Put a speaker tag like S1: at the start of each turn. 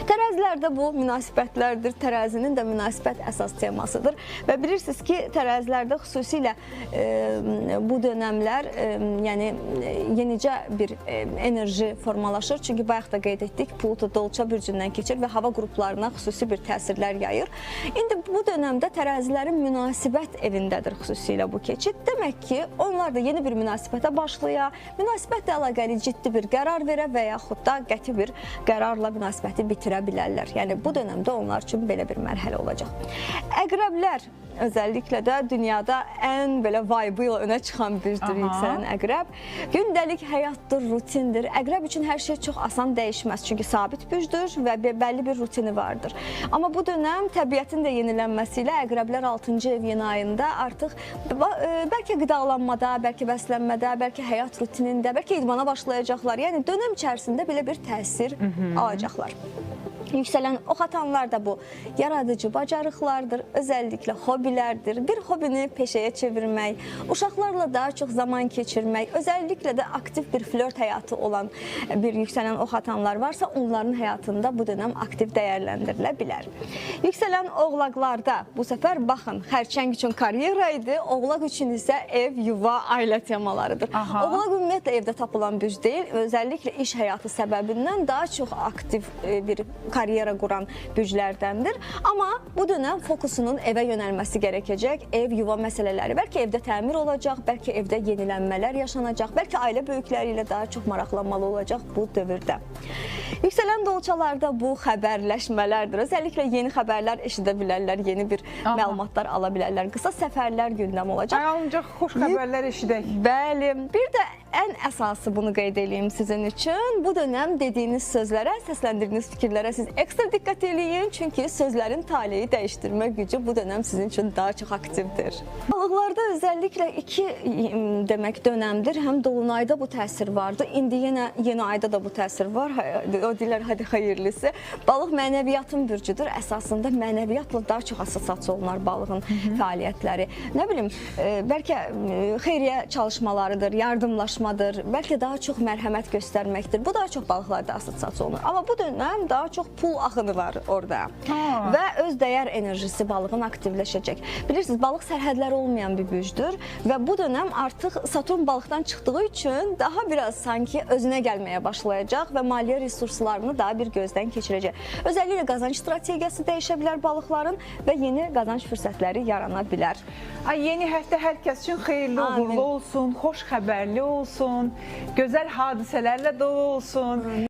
S1: Tərəzilərdə bu münasibətlərdir, tərəzinin də münasibət əsas temasıdır və bilirsiniz ki, tərəzilərdə xüsusilə bu dönəmlər yəni yenicə bir enerji formalaşır. Çünki bayaq da qeyd etdik, Pluto Dolça bürcündən keçir və hava qruplarına xüsusi bir təsirlər yayır. İndi bu dönəmdə tərəzilərin münasibət evindədir xüsusilə bu keçid. Demək ki, onlar da yeni bir münasibətə başlaya, münasibətlə əlaqəli ciddi bir qərar verə və yaxud da qəti bir qərarla münasibəti bitirə bilərlər. Yəni bu dönəmdə onlar üçün belə bir mərhələ olacaq. Əqrəblər özəlliklə də dünyada ən belə vibe ilə önə çıxan bürcdür yüksələn əqrəb. Gündəlik həyatdır, rutindir. Əqrəb üçün hər şey çox asan dəyişməz. Çünki sabit bürcdür və bəlli bir rutini vardır. Amma bu dönəm təbiətin də yenilənməsi ilə əqrəblər 6-cı ev yeni ayında artıq bəlkə qidalanmada, bəlkə bəslənmədə, bəlkə həyat rutinində, bəlkə idmana başlayacaqlar. Yəni dönəm içərisində belə bir təsir alacaqlar. Yüksələn ox atanlar da bu yaradıcı bacarıqlardır, özəlliklə hobilərdir. Bir hobini peşəyə çevirmək, uşaqlarla daha çox zaman keçirmək, özəlliklə də aktiv bir flört həyatı olan bir yüksələn ox atanlar varsa, onların həyatında bu dönəm aktiv dəyərləndirilə bilər. Yüksələn oğlaqlarda bu səfər baxın, xərçəng üçün karyera idi, oğlaq üçün isə ev, yuva, ailə temalarıdır. Oğlaq ümumiyyətlə evdə tapılan bürc deyil, özəlliklə iş həyatı səbəbindən daha çox aktiv bir karyera quran bürclərdəndir. Amma bu dönəm fokusunun evə yönəlməsi gərəkəcək. Ev, yuva məsələləri. Bəlkə evdə təmir olacaq, bəlkə evdə yenilənmələr yaşanacaq, bəlkə ailə böyükləri ilə daha çox maraqlanmalı olacaq bu dövrdə. Yüksələn dolçalarda bu xəbərləşmələrdir. Özəlliklə yeni xəbərlər eşidə bilərlər, yeni bir məlumatlar ala bilərlər. Qısa səfərlər gündəm olacaq.
S2: Ancaq xoş xəbərlər eşidək.
S1: Bəli. Bir də ən əsası bunu qeyd edeyim sizin üçün. Bu dönəm dediyiniz sözlərə, səsləndirdiyiniz fikirlərə siz ekstra diqqət eləyin. Çünki sözlərin taleyi dəyişdirmə gücü bu dönəm sizin üçün daha çox aktivdir. Balıqlarda özəlliklə iki demək dönəmdir. Həm dolunayda bu təsir vardı. İndi yenə yeni ayda da bu təsir var. O deyirlər, hadi xeyirlisi. Balıq mənəviyyatın bürcüdür. Əsasında mənəviyyatla daha çox assosiasiya olunar balığın fəaliyyətləri. Nə bilim, bəlkə xeyriyyə çalışmalarıdır, yardımlaşmadır, bəlkə daha çox mərhəmət göstərməkdir. Bu daha çox balıqlarda assosiasiya olunur. Amma bu dönəm daha çox pul axını var orada. Və öz dəyər enerjisi balığın aktivləşəcək. Bilirsiniz, balıq sərhədləri olmayan bir bürcdür və bu dönəm artıq Saturn balıqdan çıxdığı üçün daha biraz sanki özünə gəlməyə başlayacaq və maliyyə resurslarını daha bir gözdən keçirəcək. Özəlliklə qazanc strategiyası dəyişə bilər balıqların və yeni qazanc fürsətləri yarana bilər.
S2: Yeni həftə hər kəs üçün xeyirli, uğurlu olsun, xoş xəbərli olsun, gözəl hadisələrlə dolu olsun.